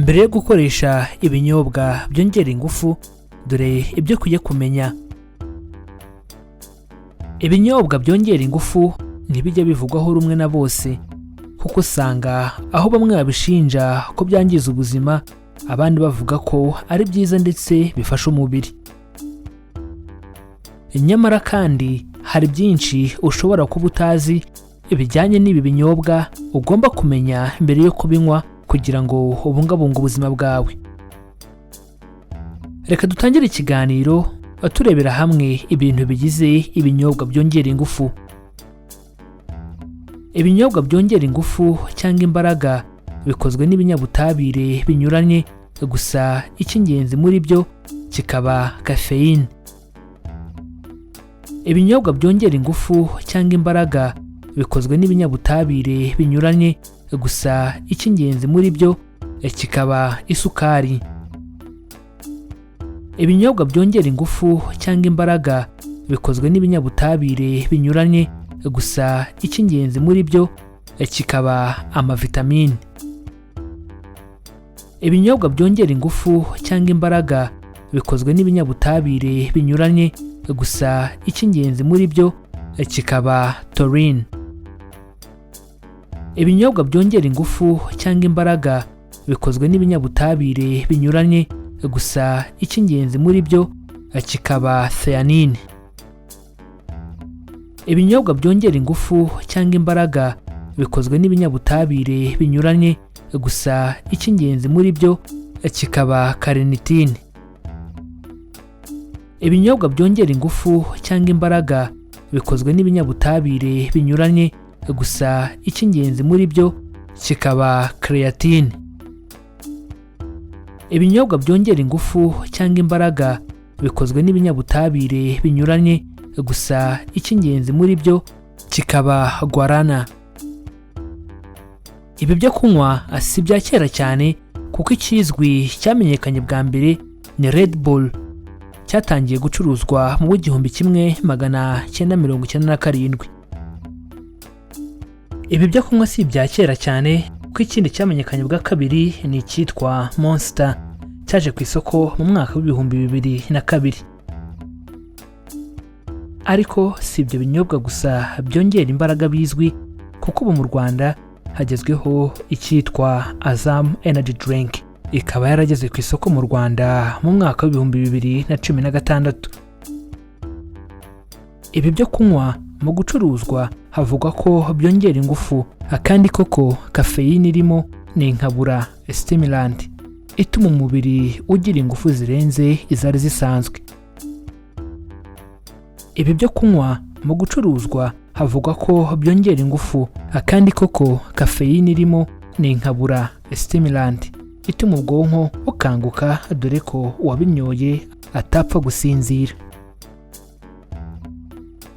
Mbere yo gukoresha ibinyobwa byongera ingufu, dore ibyo ukwiye kumenya. Ibinyobwa byongera ingufu ntibijya bivugwaho rumwe na bose, kuko usanga aho bamwe babishinja ko byangiza ubuzima, abandi bavuga ko ari byiza ndetse bifasha umubiri. Nyamara kandi hari byinshi ushobora kuba utazi bijyanye n'ibi binyobwa ugomba kumenya mbere yo kubinywa kugira ngo ubungabunge ubuzima bwawe. Reka dutangire ikiganiro turebera hamwe ibintu bigize ibinyobwa byongera ingufu. Ibinyobwa byongera ingufu cyangwa imbaraga bikozwe n'ibinyabutabire binyuranye, gusa icy'ingenzi muri byo kikaba kafeyine. Ibinyobwa byongera ingufu cyangwa imbaraga bikozwe n'ibinyabutabire binyuranye, gusa icy'ingenzi muri byo kikaba isukari. Ibinyobwa byongera ingufu cyangwa imbaraga bikozwe n'ibinyabutabire binyuranye, gusa icy'ingenzi muri byo kikaba amavitamine. Ibinyobwa byongera ingufu cyangwa imbaraga bikozwe n'ibinyabutabire binyuranye, gusa icy'ingenzi muri byo kikaba taurine. Ibinyobwa byongera ingufu cyangwa imbaraga bikozwe n'ibinyabutabire binyuranye, gusa icy'ingenzi muri byo kikaba theanine. Ibinyobwa byongera ingufu cyangwa imbaraga bikozwe n'ibinyabutabire binyuranye, gusa icy'ingenzi muri byo kikaba carnitine. Ibinyobwa byongera ingufu cyangwa imbaraga bikozwe n'ibinyabutabire binyuranye, gusa icy'ingenzi muri byo kikaba creatine. Ibinyobwa byongera ingufu cyangwa imbaraga bikozwe n'ibinyabutabire binyuranye, gusa icy'ingenzi muri byo kikaba guarana. Ibi byo kunywa si ibya kera cyane, kuko ikizwi cyamenyekanye bwa mbere ni Red Bull, cyatangiye gucuruzwa mu 1997. Ibi byo kunywa si ibya kera cyane, kuko ikindi cyamenyekanye bwa kabiri ni icyitwa Monster, cyaje ku isoko mu mwaka w'2002. Ariko si ibyo binyobwa gusa byongera imbaraga bizwi, kuko ubu mu Rwanda hagezweho icyitwa Azam Energy Drink, ikaba yarageze ku isoko mu Rwanda mu mwaka w'2016. Ibi byo kunywa mu gucuruzwa havugwa ko byongera ingufu, kandi koko kafeyine irimo ni inkabura stimulant ituma umubiri ugira ingufu zirenze izari zisanzwe. Ibi byo kunywa mu gucuruzwa havugwa ko byongera ingufu, kandi koko kafeyine irimo ni inkabura stimulant ituma ubwonko bukanguka, dore ko uwabinyoye atapfa gusinzira.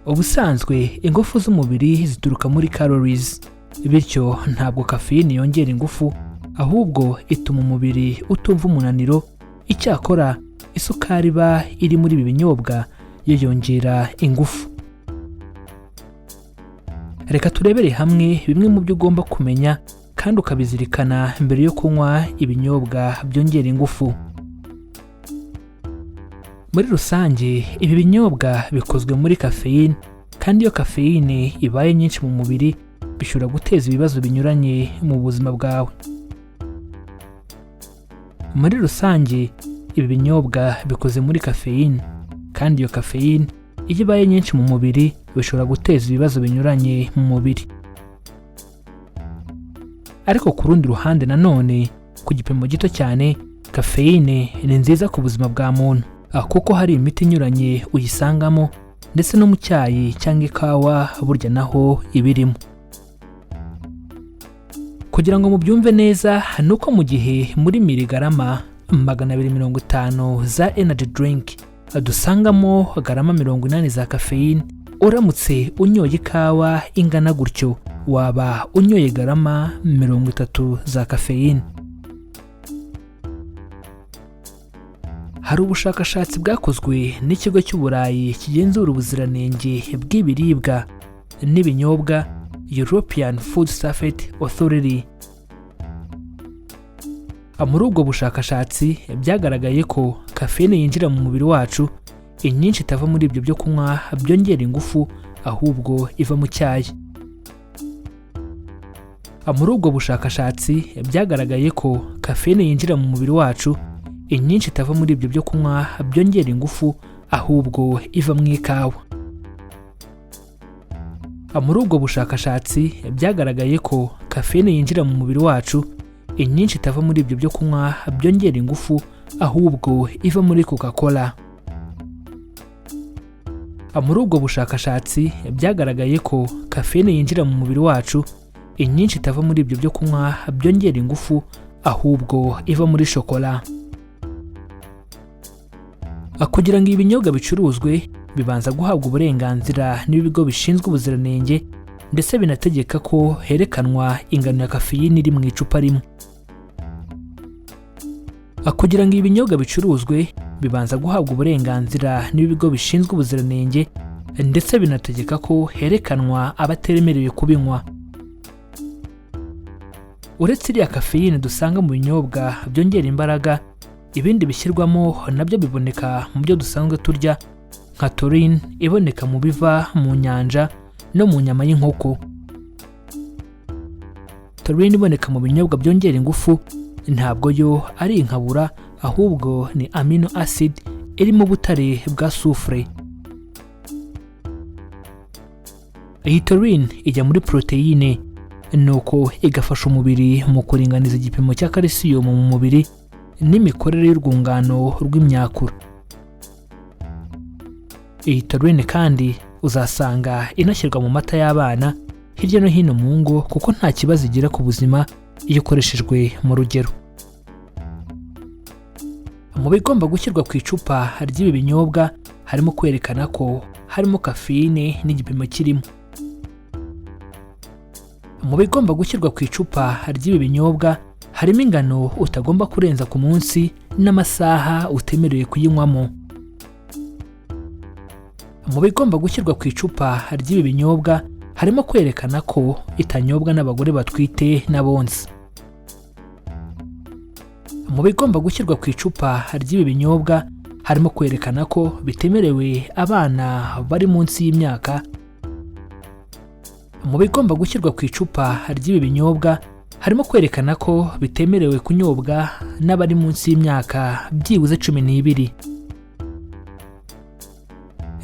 Ubusanzwe ingufu z'umubiri zituruka muri calories, bityo ntabwo kafeyine yongera ingufu, ahubwo ituma umubiri utumva umunaniro. Icyakora isukari iba iri muri ibi binyobwa yo yongera ingufu. Reka turebere hamwe bimwe mu byo ugomba kumenya kandi ukabizirikana mbere yo kunywa ibinyobwa byongera ingufu. Muri rusange ibi binyobwa bikozwe muri kafeyine, kandi iyo kafeyine ibaye nyinshi mu mubiri bishobora guteza ibibazo binyuranye mu buzima bwawe. Muri rusange ibi binyobwa bikoze muri kafeyine, kandi iyo kafeyine iyo ibaye nyinshi mu mubiri bishobora guteza ibibazo binyuranye mu mubiri. Ariko ku rundi ruhande nanone, ku gipimo gito cyane, kafeyine ni nziza ku buzima bwa muntu, kuko hari imiti inyuranye uyisangamo, ndetse no mu cyayi cyangwa ikawa burya naho ibirimo. Kugira ngo mubyumve neza, nuko mu gihe muri miligarama 250 za energy drink dusangamo garama 80 za kafeyine, uramutse unyoye ikawa ingana gutyo waba unyoye garama 30 za kafeyine. Hari ubushakashatsi bwakozwe n'ikigo cy'Uburayi kigenzura ubuziranenge bw'ibiribwa n'ibinyobwa, European Food Safety Authority. Muri ubwo bushakashatsi byagaragaye ko kafeine yinjira mu mubiri wacu inyinshi itava muri ibyo byo kunywa byongera ingufu ahubwo iva mu cyayi. Muri ubwo bushakashatsi byagaragaye ko kafeine yinjira mu mubiri wacu inyinshi itava muri ibyo byo kunywa byongera ingufu ahubwo iva mu ikawa. Muri ubwo bushakashatsi byagaragaye ko kafeine yinjira mu mubiri wacu inyinshi itava muri ibyo byo kunywa byongera ingufu ahubwo iva muri Coca-Cola. Muri ubwo bushakashatsi byagaragaye ko kafeine yinjira mu mubiri wacu inyinshi itava muri ibyo byo kunywa byongera ingufu ahubwo iva muri shokora. Kugira ngo ibinyobwa bicuruzwe bibanza guhabwa uburenganzira n'ibigo bishinzwe ubuziranenge ndetse binategeka ko herekanwa ingano ya kafeyine iri mu icupa rimwe. Kugira ngo ibinyobwa bicuruzwe bibanza guhabwa uburenganzira n'ibigo bishinzwe ubuziranenge ndetse binategeka ko herekanwa abatemerewe kubinywa. Uretse iriya kafeyine dusanga mu binyobwa byongera imbaraga, ibindi bishyirwamo nabyo biboneka mu byo dusanzwe turya nka taurine iboneka mu biva mu nyanja no mu nyama y'inkoko. Taurine iboneka mu binyobwa byongera ingufu ntabwo yo ari inkabura ahubwo ni amino acid iri mu butare bwa soufre. Iyi taurine ijya muri proteine nuko igafasha umubiri mu kuringaniza igipimo cya calcium mu mubiri n'imikorere y'urwungano rw'imyakura. Iyi taurine kandi uzasanga inashyirwa mu mata y'abana hirya no hino mu ngo kuko nta kibazo igira ku buzima iyo ikoreshejwe mu rugero. Mu bigomba gushyirwa ku icupa ry'ibi binyobwa harimo kwerekana ko harimo kafeine n'igipimo kirimo. Mu bigomba gushyirwa ku icupa ry'ibi binyobwa harimo ingano utagomba kurenza ku munsi n'amasaha utemerewe kuyinywamo. Mu bigomba gushyirwa ku icupa ry'ibi binyobwa harimo kwerekana ko itanyobwa n'abagore batwite n'abonsa. Mu bigomba gushyirwa ku icupa ry'ibi binyobwa harimo kwerekana ko bitemerewe abana bari munsi y'imyaka. Mu bigomba gushyirwa ku icupa ry'ibi binyobwa harimo kwerekana ko bitemerewe kunyobwa n'abari munsi y'imyaka byibuze 12.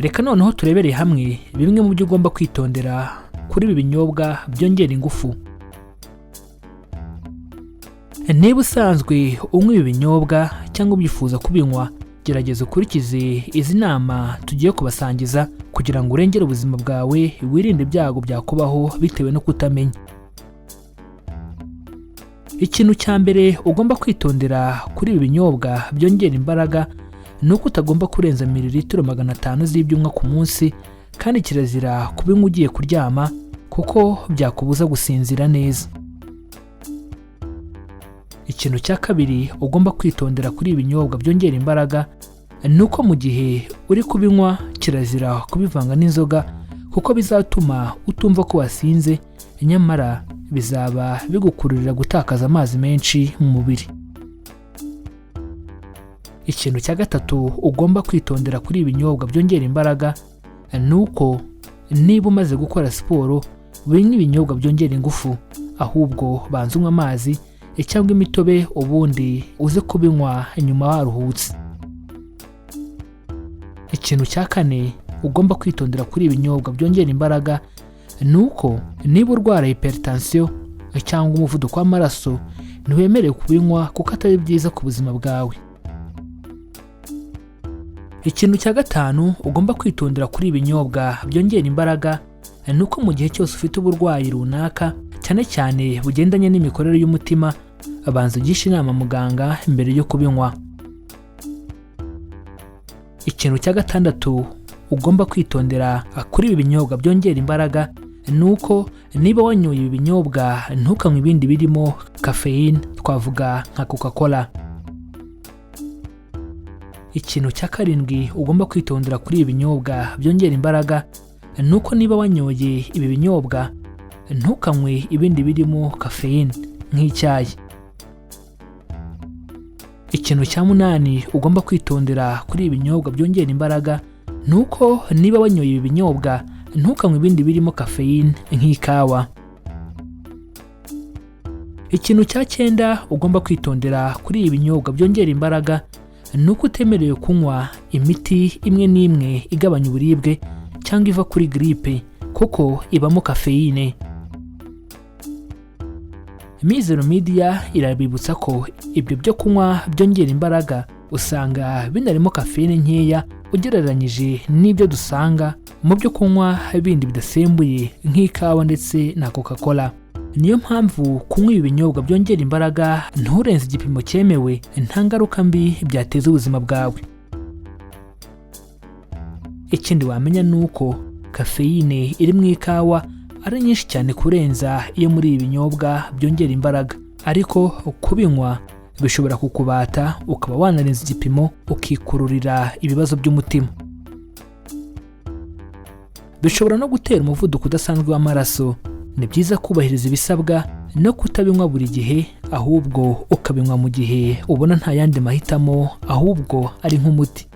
Reka noneho turebereye hamwe bimwe mu byo ugomba kwitondera kuri ibi binyobwa byongera ingufu. Niba usanzwe unywa ibi binyobwa cyangwa ubyifuza kubinywa, gerageza ukurikize izi nama tugiye kubasangiza kugira ngo urengere ubuzima bwawe wirinde ibyago byakubaho bitewe no kutamenya. Ikintu cya mbere ugomba kwitondera kuri ibi binyobwa byongera imbaraga ni uko utagomba kurenza mililitiro 500 z'ibyo unywa ku munsi, kandi kirazira kubinywa ugiye kuryama kuko byakubuza gusinzira neza. Ikintu cya kabiri ugomba kwitondera kuri ibi binyobwa byongera imbaraga ni uko mu gihe uri kubinywa kirazira kubivanga n'inzoga kuko bizatuma utumva ko wasinze, nyamara bizaba bigukururira gutakaza amazi menshi mu mubiri. Ikintu cya gatatu ugomba kwitondera kuri ibi binyobwa byongera imbaraga ni uko niba umaze gukora siporo winywa ibinyobwa byongera ingufu, ahubwo banza unywa amazi cyangwa imitobe ubundi uze kubinywa nyuma waruhutse. Ikintu cya kane ugomba kwitondera kuri ibi binyobwa byongera imbaraga ni uko niba urwara hypertension cyangwa umuvuduko w'amaraso ntiwemerewe kubinywa kuko atari byiza ku buzima bwawe. Ikintu cya gatanu ugomba kwitondera kuri ibi binyobwa byongera imbaraga ni uko mu gihe cyose ufite uburwayi runaka cyane cyane bugendanye n'imikorere y'umutima, abanza ugisha inama muganga mbere yo kubinywa. Ikintu cya gatandatu ugomba kwitondera kuri ibi binyobwa byongera imbaraga ni uko niba wanyoye ibi binyobwa ntukanywe ibindi birimo kafeyine, twavuga nka Coca-Cola. Ikintu cya karindwi ugomba kwitondera kuri ibi binyobwa byongera imbaraga ni uko niba wanyoye ibi binyobwa ntukanywe ibindi birimo kafeyine nk'icyayi. Ikintu cya 8 ugomba kwitondera kuri ibi binyobwa byongera imbaraga nuko niba wanyoye ibi binyobwa ntukanywe ibindi birimo caffeine nk'ikawa. Ikintu cya 9 ugomba kwitondera kuri ibi binyobwa byongera imbaraga nuko utemerewe kunywa imiti imwe n'imwe igabanya uburibwe cyangwa iva kuri grippe kuko ibamo caffeine. Mizero Media irabibutsa ko ibyo byo kunywa byongera imbaraga usanga binarimo caffeine nkeya ugereranyije n'ibyo dusanga mu byo kunywa bindi bidasembuye nk'ikawa ndetse na Coca-Cola. Niyo mpamvu kunywa ibi binyobwa byongera imbaraga nturenze igipimo cyemewe nta ngaruka mbi byateza ubuzima bwawe. Ikindi wamenya nuko caffeine iri mu ikawa ari nyinshi cyane kurenza iyo muri ibi binyobwa byongera imbaraga, ariko kubinywa bishobora kukubata ukaba wanarenza igipimo ukikururira ibibazo by'umutima. Bishobora no gutera umuvuduko udasanzwe w'amaraso. Ni byiza kubahiriza ibisabwa no kutabinywa buri gihe, ahubwo ukabinywa mu gihe ubona nta yandi mahitamo ahubwo ari nk'umuti.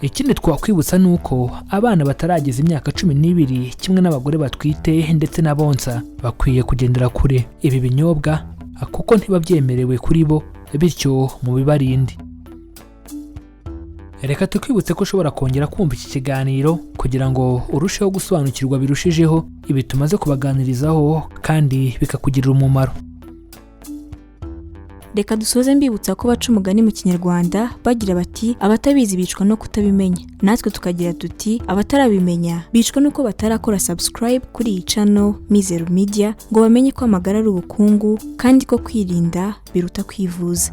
Ikindi twakwibutsa nuko abana batarageza imyaka 12 kimwe n'abagore batwite ndetse n'abonsa bakwiye kugendera kure ibi binyobwa kuko ntibabyemerewe kuri bo, bityo mu bibarinde. Reka tukwibutse ko ushobora kongera kumva iki kiganiro kugira ngo urusheho gusobanukirwa birushijeho ibi tumaze kubaganirizaho kandi bikakugirira umumaro. Reka dusoze mbibutsa ko baca umugani mu Kinyarwanda bagira bati abatabizi bicwa no kutabimenya. Natwe tukagira tuti abatarabimenya bicwa nuko batarakora subscribe kuri iyi channel Mizero Media ngo bamenye ko amagara ari ubukungu kandi ko kwirinda biruta kwivuza.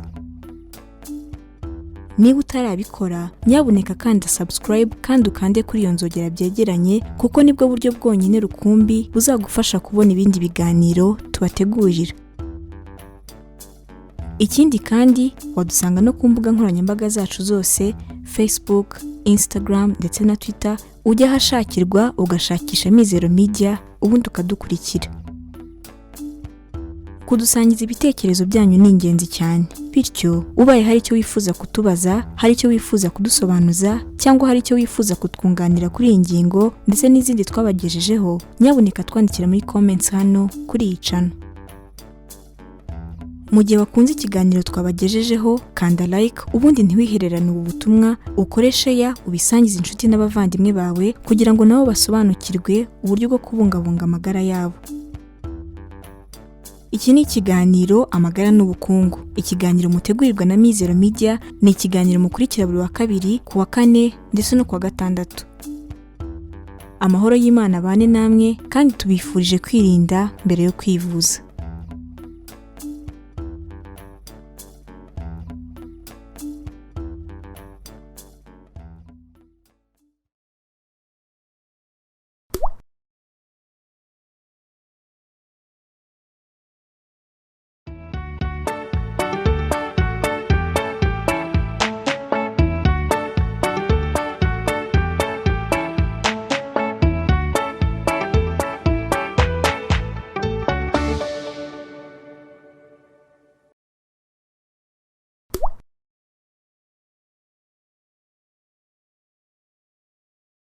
Niba utarabikora nyabuneka kanda subscribe kandi ukande kuri iyo nzogera byegeranye kuko nibwo buryo bwonyine rukumbi buzagufasha kubona ibindi biganiro tubategurira. Ikindi kandi wadusanga no ku mbuga nkoranyambaga zacu zose, Facebook, Instagram ndetse na Twitter. Ujya hashakirwa ugashakisha Mizero Media ubundi ukadukurikira. Kudusangiza ibitekerezo byanyu ningenzi cyane, bityo ubaye haricyo wifuza kutubaza, haricyo wifuza kudusobanuza cyangwa haricyo wifuza kutwunganira kuri iyi ngingo ndetse nizindi twagajejeho, nyabuneka twandikira muri comments hano kuri iyi channel. Mu gihe wakunze ikiganiro twabagejejeho kanda like ubundi ntiwihererane ubu butumwa, ukoreshe ya ubisangiza inshuti n'abavandimwe bawe kugira ngo nabo basobanukirwe uburyo bwo kubungabunga amagara yabo. Iki ni ikiganiro amagara n'ubukungu. Ikiganiro mutegurirwa na Mizero Media, ni ikiganiro mukurikira buri wa kabiri, ku wa kane ndetse no ku wa gatandatu. Amahoro y'Imana bane namwe kandi tubifurije kwirinda mbere yo kwivuza.